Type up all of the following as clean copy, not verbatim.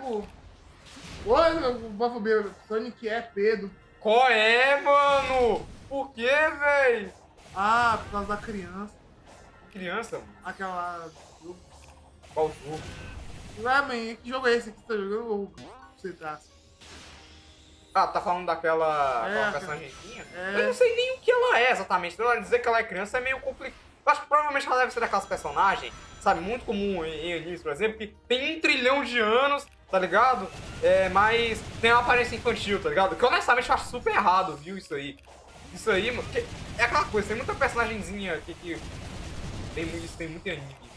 tipo... Oi, o Bafobia, Sonic é Pedro. Qual é, mano? Por que, véi? Ah, por causa da criança. Criança, mano. Aquela... Qual jogo? Ué, man, que jogo é esse que você tá jogando? Ou você tá? Ah, tá falando daquela É, personagemzinha? é. Eu não sei nem o que ela é exatamente. Então, dizer que ela é criança é meio complicado. Eu acho que provavelmente ela deve ser daquelas personagens, sabe, muito comum em animes, por exemplo, que tem 1 trilhão de anos, tá ligado? Mas tem uma aparência infantil, tá ligado? Que honestamente eu acho super errado, viu, isso aí. Isso aí, mano, é aquela coisa, tem muita personagenzinha aqui que tem muito em anime, viu?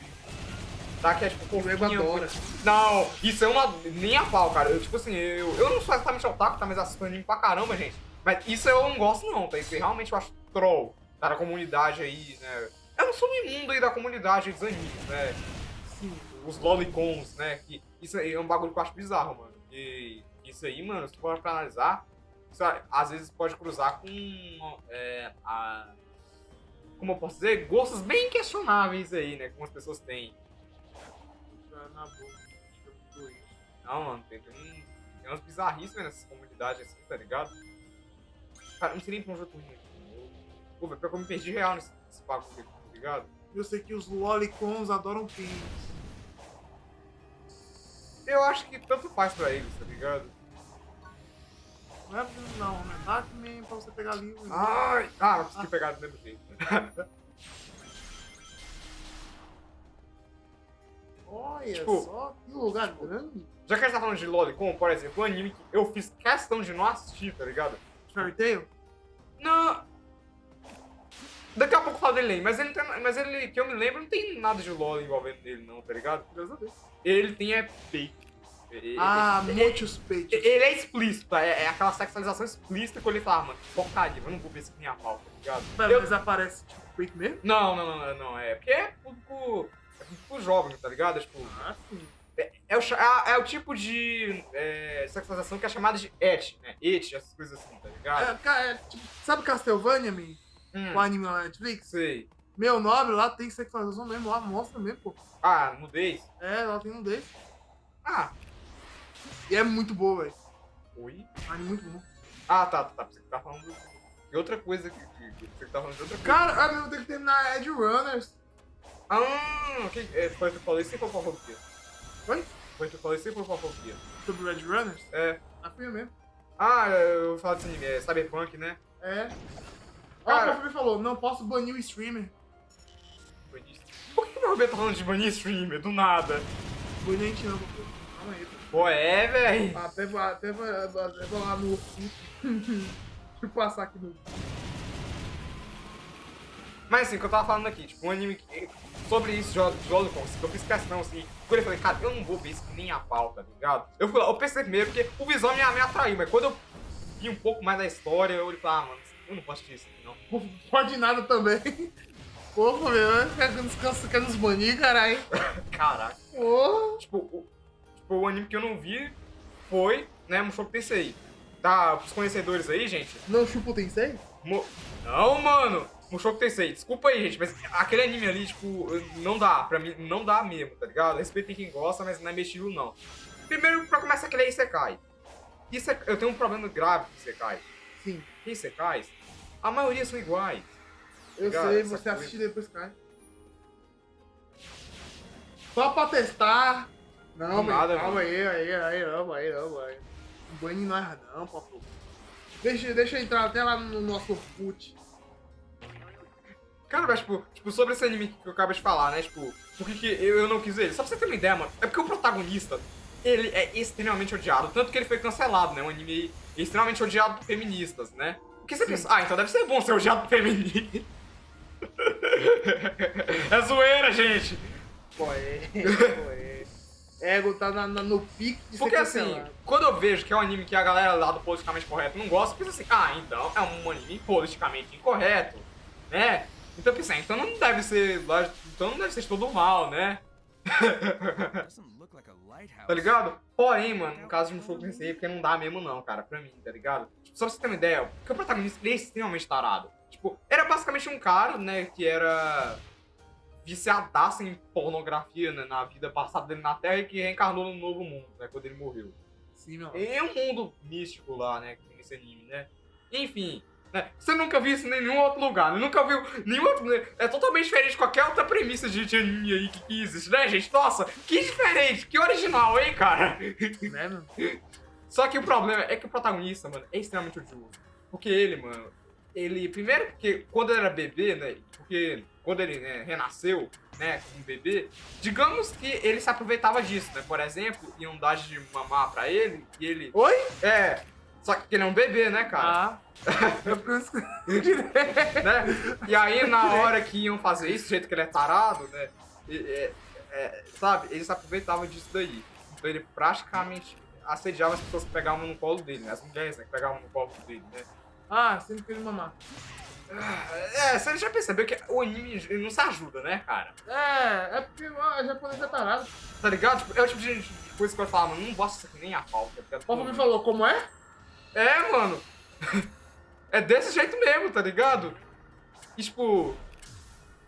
Tá, que é tipo, O nego adora. Não, isso eu não, nem a pau, cara. Eu, tipo assim, eu não sou exatamente otaku, tá? Mas assisto anime pra caramba, gente. Mas isso eu não gosto, não, tá? Isso aí realmente eu acho troll, tá? Da comunidade aí, né? Eu não sou um imundo aí da comunidade dos animes, né? Sim. Os lolicons, né? Que isso aí é um bagulho que eu acho bizarro, mano. E isso aí, mano, se tu for pra analisar, isso às vezes pode cruzar com como eu posso dizer? Gostos bem questionáveis aí, né? Que as pessoas têm. Na boca. Doente. Não, mano, tem umas bizarrices nessas comunidades assim, tá ligado? Cara, não sei nem pra onde eu tô indo aqui. Pô, velho, pior que eu me perdi real nesse bagulho aqui, tá ligado? Eu sei que os lolicons adoram pênis. Eu acho que tanto faz pra eles, tá ligado? Não é não, né? Dá também pra você pegar livro. Ai! Ah, eu consegui pegar do mesmo jeito. Olha Tipo, só, que lugar grande. Já que a gente tá falando de Lolicon, por exemplo, um anime que eu fiz questão de não assistir, tá ligado? Fairy Tail? Não. Daqui a pouco eu falo dele aí, mas ele, que eu me lembro, não tem nada de LOL envolvendo ele, não, tá ligado? Graças a Deus. Ele tem peito. Muitos peitos. Ele é explícito, é aquela sexualização explícita que eu olhei e falava, mano, porcaria, eu não vou ver isso aqui minha pauta, tá ligado? Mas aparece tipo peito mesmo? Não, porque é público jovem, tá ligado? É, tipo, Sim. é o tipo de sexualização que é chamada de et, né? Et, essas coisas assim, tá ligado? Tipo, sabe Castlevania, man? O anime lá na Netflix? Sei. Meu nome lá tem sexualização mesmo, lá mostra mesmo, pô. Ah, nudez? É, lá tem um desses. Ah. E é muito boa, velho. Oi? Anime muito bom. Ah, tá. Você tá falando de outra coisa você tá falando de outra coisa. Cara, eu tenho que terminar Edge Runners. Foi o que eu falei sem fofofobia. Oi? Foi o que eu falei sem fofofobia. Sobre Edge Runners? É. Foi mesmo. Ah, eu falo desse anime, é Cyberpunk, né? É. Cara, O Felipe falou, não posso banir o streamer. Por que o meu Roberto tá falando de banir streamer? Do nada. Banir a gente não, pô. Calma aí, pô. Pô, véi. Até vai lá no... Deixa eu passar aqui no... Mas assim, o que eu tava falando aqui, tipo, um anime sobre isso, de Lolicon, eu fiz questão, assim, quando eu falei, cara, eu não vou ver isso nem a pau, tá ligado? Eu fui lá, eu pensei primeiro, porque o visual me atraiu, mas quando eu vi um pouco mais da história, eu falei, ah, mano, eu não posso assistir isso aqui, não. Pode nada também. Pô, meu, quer nos banir, caralho. Caraca. Pô. Tipo, o anime que eu não vi foi, né, Mushoku Tensei. Tá, pros conhecedores aí, gente. Não chupa o Tensei? Não, mano. Mushoku Tensei. Desculpa aí, gente, mas aquele anime ali, tipo, não dá. Pra mim, não dá mesmo, tá ligado? Respeito quem gosta, mas não é meu estilo, não. Primeiro, pra começar, aquele é Isekai. Eu tenho um problema grave com Isekai. Sim. Isekais, a maioria são iguais. Eu Ligado? sei, Essa você coisa. assiste e depois cai. Só pra testar. Não, Nada, calma aí, não. Não bane nós não, papo. Deixa eu entrar até lá no nosso Orkut. Cara, mas, tipo, sobre esse anime que eu acabei de falar, né? Tipo, por que eu não quis ele? Só pra você ter uma ideia, mano. É porque o protagonista, ele é extremamente odiado. Tanto que ele foi cancelado, né? Um anime extremamente odiado por feministas, né? Porque você pensa, então deve ser bom ser odiado por feministas. É zoeira, gente. Pô, Ego tá no pique de Porque ser assim, cancelado. quando eu vejo que é um anime que a galera lá do politicamente correto não gosta, eu penso assim, então é um anime politicamente incorreto, né? Então eu pensei, então não deve ser de todo mal, né? Tá ligado? Porém, mano, no caso de Mushoku Tensei, porque não dá mesmo não, cara, pra mim, tá ligado? Tipo, só pra você ter uma ideia, porque o protagonista ele é extremamente tarado. Tipo, era basicamente um cara, né, que era viciadaço em pornografia, né, na vida passada dele na Terra e que reencarnou no Novo Mundo, né, quando ele morreu. Sim, meu. É um mundo místico lá, né, que tem esse anime, né. Enfim, né, você nunca viu isso em nenhum outro lugar, né, nunca viu nenhum outro... É totalmente diferente de qualquer outra premissa de anime aí que existe, né, gente? Nossa, que diferente, que original, hein, cara? Né, mano? Só que o problema é que o protagonista, mano, é extremamente odioso. Porque ele, mano, ele... Primeiro porque quando ele era bebê, né, porque quando ele, né, renasceu, né, como bebê, digamos que ele se aproveitava disso, né? Por exemplo, iam dar de mamar pra ele e ele... Oi? É, só que ele é um bebê, né, cara? Eu penso Né? E aí, na hora que iam fazer isso, do jeito que ele é tarado, né? Sabe? Ele se aproveitava disso daí. Então ele praticamente assediava as pessoas que pegavam no colo dele, né? As mulheres, né, que pegavam no colo dele, né? sempre queria mamar. Você já percebeu que o anime ele não se ajuda, né, cara? É porque o japonês é tarado. Tá ligado? Tipo, é o tipo de coisa que eu falo, mano, não gosto disso aqui nem a pau. Tá ligado? O Papo me falou, como é? É, mano. É desse jeito mesmo, tá ligado? E, tipo...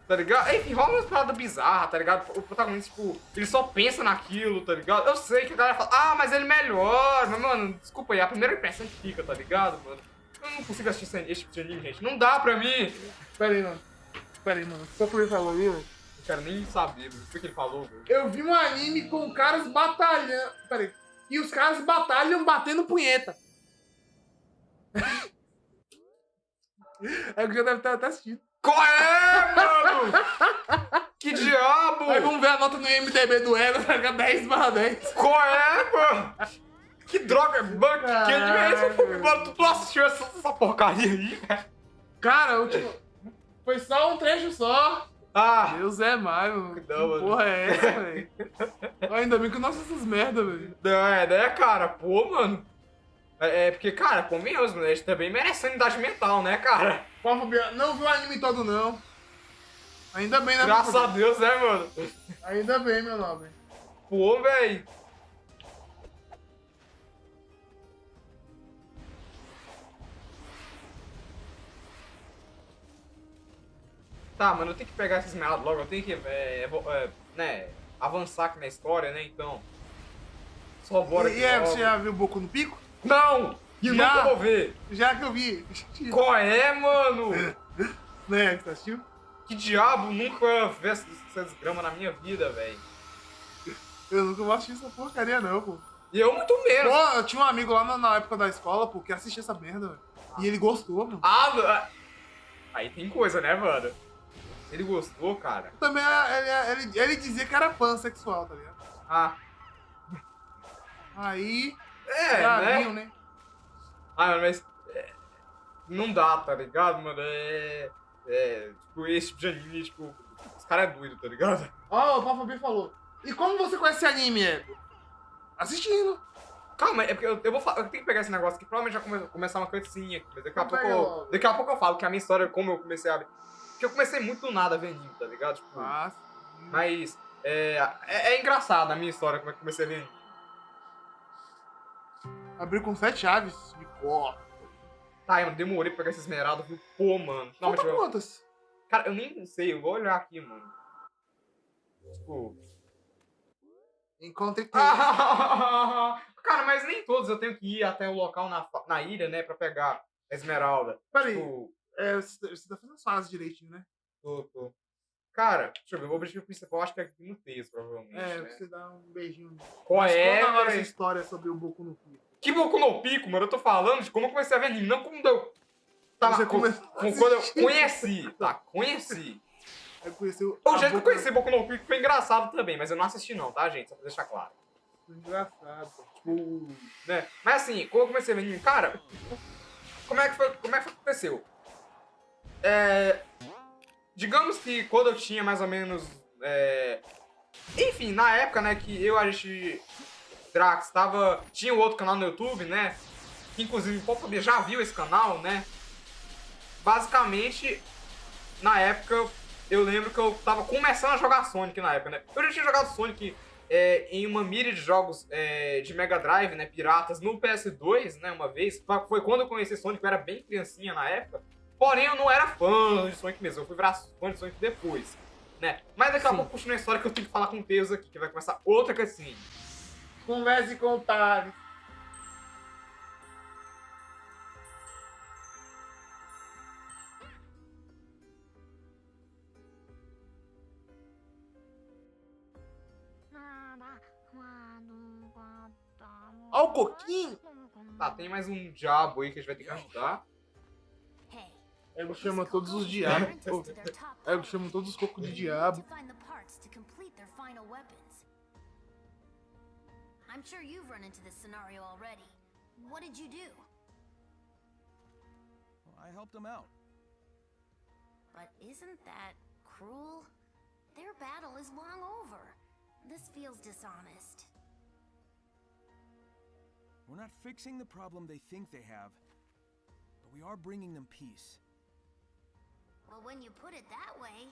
Tá ligado? Enfim, rola umas paradas bizarras, tá ligado? O protagonista, tipo, ele só pensa naquilo, tá ligado? Eu sei que a galera fala, ah, mas ele melhora. Mas, mano, desculpa aí, a primeira impressão que fica, tá ligado, mano? Eu não consigo assistir esse tipo de anime, gente. Não dá pra mim. Pera aí, mano. O Papo me falou, viu? Não quero nem saber, mano. O que ele falou, velho. Eu vi um anime com caras batalhando. Pera aí. E os caras batalham batendo punheta. É que já deve ter até assistido. Qual é, mano? Que diabo? Aí vamos ver a nota no IMDB do Ego, tá ligado? 10/10. Qual é, mano? Que droga, mano, que anime é esse? Mano, tu assistiu essa porcaria aí, velho? Cara, foi só um trecho só. Ah, Deus é mais, mano. Não, Que mano. porra é essa, velho? Ainda bem que eu não assisto essas merda, velho. não, né, cara? Pô, mano. Porque, cara, convenhamos, mano, a gente também merece sanidade mental, né, cara? Pô, Fabiano, não viu o anime todo, não. Ainda bem, né, Graças a Fabiano? Deus, né, mano? Ainda bem, meu nobre. Pô, velho. Tá, mano, eu tenho que pegar esse esmeralda logo, eu tenho que, né, avançar aqui na história, né, então. Só bora aqui logo. Você já viu Boku no Pico? Não! E Já? nunca vou ver. Já que eu vi. Qual é, mano? Né, você assistiu? Que diabo, nunca vi essa desgrama na minha vida, velho. Eu nunca vou assistir essa porcaria, não, pô. E eu muito menos. Pô, eu tinha um amigo lá na época da escola, pô, que assistia essa merda, velho. E ele gostou, mano. Aí tem coisa, né, mano? Ele gostou, cara. Também ele dizia que era pansexual, tá ligado? Ah, Aí, né? viu, né? Ah, mas não dá, tá ligado, mano? Tipo, esse tipo de anime, tipo, os caras é doido, tá ligado? Ó, o Papo falou. E como você conhece esse anime, Ego? Assistindo. Calma, é porque eu tenho que pegar esse negócio aqui, provavelmente já começar uma cutscene aqui, mas Então pega logo. daqui a pouco eu falo que a minha história, como eu comecei a ver. Porque eu comecei muito do nada a ver anime, tá ligado? Tipo, Sim. mas é engraçado a minha história, como é que eu comecei a ver anime. Abriu com 7 chaves de cor. Tá, eu demorei pra pegar essa esmeralda, viu? Pô, mano. Não, Falta quantas? cara, eu nem sei, eu vou olhar aqui, mano. Tipo... Encontre Cara, mas nem todos eu tenho que ir até o local na ilha, né, pra pegar a esmeralda. Peraí, Tipo, você tá fazendo as fases direitinho, né? tô. Cara, deixa eu ver, o objetivo principal acho que é aqui no texto, provavelmente, né? Você dá um beijinho. Qual Mas é, conta agora essa velho? história sobre o Boku no Pico. Que Boku no Pico, mano? Eu tô falando de como eu comecei a ver anime, não como eu... Você começou a quando eu assistir. conheci, tá? Conheci. Aí conheceu O a jeito que eu Boku conheci Boku no Pico foi engraçado também, mas eu não assisti não, tá, gente? Só pra deixar claro. Engraçado. Tipo, né? Mas assim, quando eu comecei a ver anime, cara, como é que aconteceu? Digamos que quando eu tinha mais ou menos, enfim, na época, né, que a gente, Drax, tinha um outro canal no YouTube, né, que inclusive o Pop já viu esse canal, né, basicamente, na época, eu lembro que eu tava começando a jogar Sonic na época, né, eu já tinha jogado Sonic em uma míria de jogos de Mega Drive, né, piratas, no PS2, né, uma vez. Foi quando eu conheci Sonic, eu era bem criancinha na época. Porém, eu não era fã de Sonic mesmo, eu fui virar fã de Sonic depois, né? Mas daqui a Sim. pouco continua a história que eu tenho que falar com o Tails aqui, que vai começar outra cutscene. Converse com o Thales. Ó o coquinho. Tá, tem mais um diabo aí que a gente vai ter que ajudar. Ego chama todos os diabos. Ego chama todos os cocos de diabo. I'm sure you've run into this scenario already. What did you do? Well, I helped them out. But isn't that cruel? Their battle is long over. This feels dishonest. We're not fixing the problem they think they have, but we are bringing them peace. Well, when you put it that way,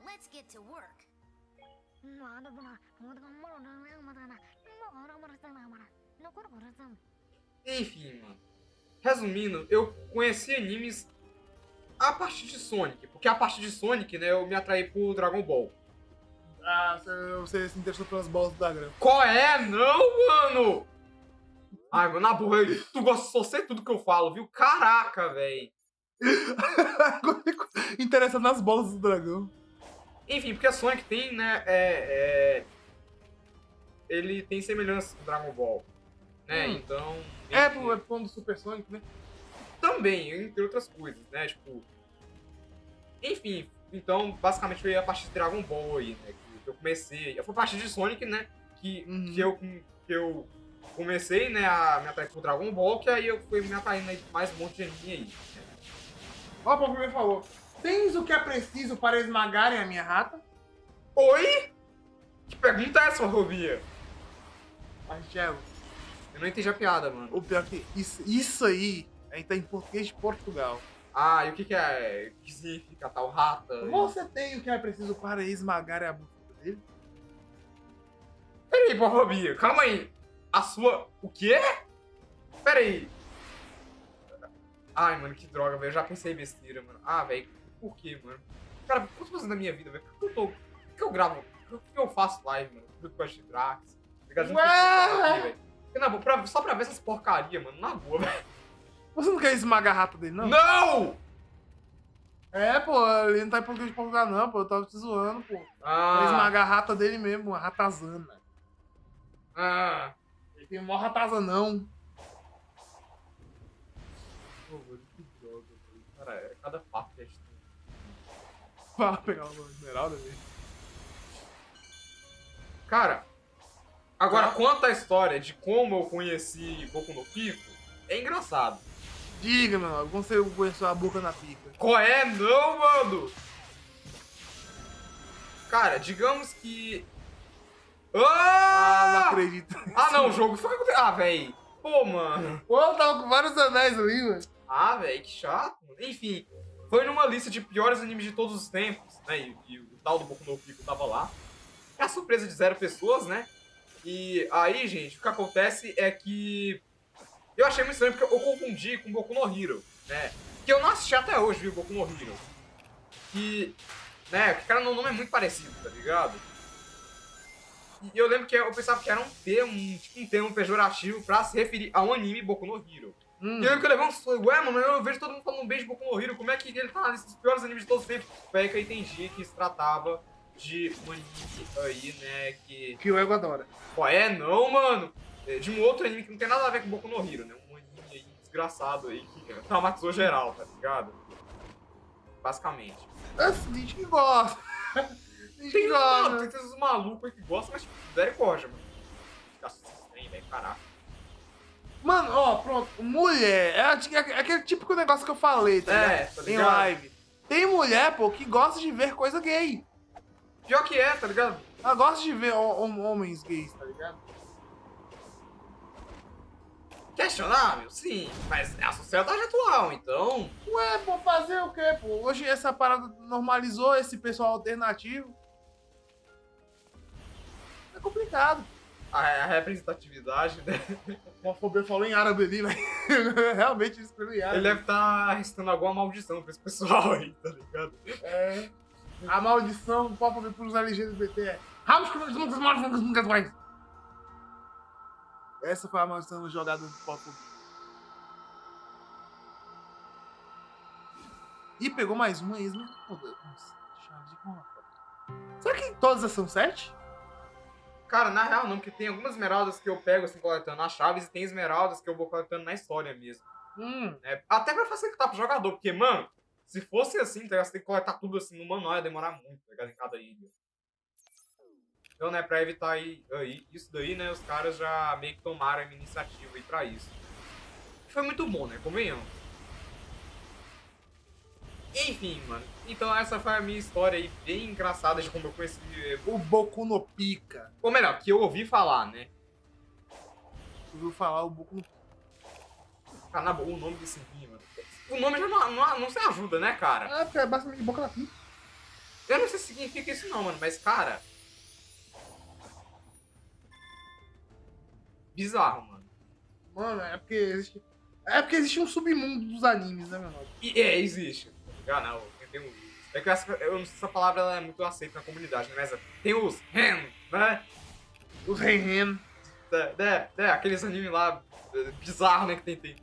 let's get to work. Enfim, mano. Resumindo, eu conheci animes a partir de Sonic. Porque a partir de Sonic, né, eu me atraí por Dragon Ball. Ah, você se interessou pelas bolas do dragão. Qual é? Não, mano! Ai, mano, na boa, tu gosta só sei tudo que eu falo, viu? Caraca, velho. Interessado nas bolas do dragão. Enfim, porque a Sonic tem, né, ele tem semelhança com Dragon Ball, né, então... É por conta do Super Sonic, né? Também, entre outras coisas, né, tipo... Enfim, então, basicamente foi a partir de Dragon Ball aí, né, que eu comecei... Foi a partir de Sonic, né, que eu comecei, né, a me atrair por Dragon Ball, que aí eu fui me atraindo aí mais um monte de anime aí. Ó, o primeiro falou: tens o que é preciso para esmagarem a minha rata? Oi? Que pergunta é essa, Robia? Marcelo, Eu não entendi a piada, mano. o pior que isso aí tá em português de Portugal. Ah, e o que é? O que significa tal rata? Você tem o que é preciso para esmagar a buceta dele? Peraí, pô, Robia, calma aí. A sua... O quê? Peraí. Ai, mano, que droga, velho. Eu já pensei besteira, mano. Ah, velho, por quê, mano? Cara, o que eu tô fazendo na minha vida, velho? Por que eu gravo? Por que eu faço live, mano? Junto com a Drax. Ué! Só pra ver essas porcaria, mano. Na boa, velho. Você não quer esmagar a rata dele, não? Não! É, pô, ele não tá em português de Portugal, não, pô. Eu tava te zoando, pô. Pra Ah, esmagar a rata dele mesmo, uma ratazana. ah. Ele tem mó ratazanão. Pô, mano, que droga, velho. Cara, é cada papo que a gente tem. Pra pegar uma esmeralda dele. Cara, agora quanto à história de como eu conheci Boku no Pico, é engraçado. Diga, meu nome, como você conheceu a boca na pica? Qual é? Não, mano! Cara, digamos que... Ah, não Ah! acredito. Ah, não, o jogo foi... Ah, véi. Pô, mano. Pô, eu tava com vários anéis ali, mano. Ah, véi, que chato. Enfim, foi numa lista de piores animes de todos os tempos, né? E o tal do Boku no Pico tava lá. É a surpresa de 0 pessoas, né? E aí, gente, o que acontece é que... Eu achei muito estranho porque eu confundi com Boku no Hero, né? Que eu não assisti até hoje, viu, Boku no Hero. Que, né, que cara, o nome é muito parecido, tá ligado? E eu lembro que eu pensava que era um termo pejorativo pra se referir a um anime Boku no Hero. E eu lembro que eu levei um sonho, ué, mano, eu vejo todo mundo falando um beijo de Boku no Hero, como é que ele tá na lista dos piores animes de todos os tempos? Foi aí que eu entendi que se tratava de um anime aí, né, Que o Ego adora. Pô, não, mano. De um outro anime que não tem nada a ver com Boku no Hero, né? Um anime aí desgraçado aí que traumatizou geral, tá ligado? Basicamente. Assim, gente que gosta. Gente que Tem, mano, gosta. tem uns malucos aí que gostam, mas tipo, misericórdia, mano. Fica assim, velho, caraca. Mano, ó, pronto. Mulher, é aquele típico negócio que eu falei, tá ligado? Tá Em ligado? live. Tem mulher, pô, que gosta de ver coisa gay. Pior que é, tá ligado? Ela gosta de ver homens gays, tá ligado? Questionável, sim, mas é a sociedade atual, então... Ué, pô, fazer o quê, pô? Hoje essa parada normalizou esse pessoal alternativo. É complicado. A representatividade, né? O Fobia falou em árabe ali, mas realmente ele escreveu em árabe. Ele deve estar recitando alguma maldição pra esse pessoal aí, tá ligado? É. A maldição do Pop pros LGBT é. Essa foi a maldição jogada do Pop. Ih, pegou mais uma ex, né? Será que todas essas são 7? Cara, na real não, porque tem algumas esmeraldas que eu pego assim coletando as chaves e tem esmeraldas que eu vou coletando na história mesmo. Até pra facilitar pro jogador, porque, mano, se fosse assim, tá, você tem que coletar tudo assim no manual, ia demorar muito, tá ligado? Em cada ilha. Então, né, pra evitar aí, isso daí, né, os caras já meio que tomaram a iniciativa aí pra isso. Foi muito bom, né, convenhamos. Enfim, mano. Então essa foi a minha história aí, bem engraçada de como eu conheci O Boku no Pica. Ou melhor, que eu ouvi falar, né? Ouviu falar o Boku no Pica. Cara, na boa, o nome desse anime, mano. O nome já não se ajuda, né, cara? Ah, porque é basicamente Boca na Pica. Eu não sei se significa isso não, mano, mas, cara... Bizarro, mano. Mano, é porque existe. É porque existe um submundo dos animes, né, meu nome? Existe. Ah, não, tem um... É que eu não sei se essa palavra ela é muito aceita na comunidade, né? Mas tem os hen, né? Os Reihen. Aqueles animes lá bizarros, né? Que tem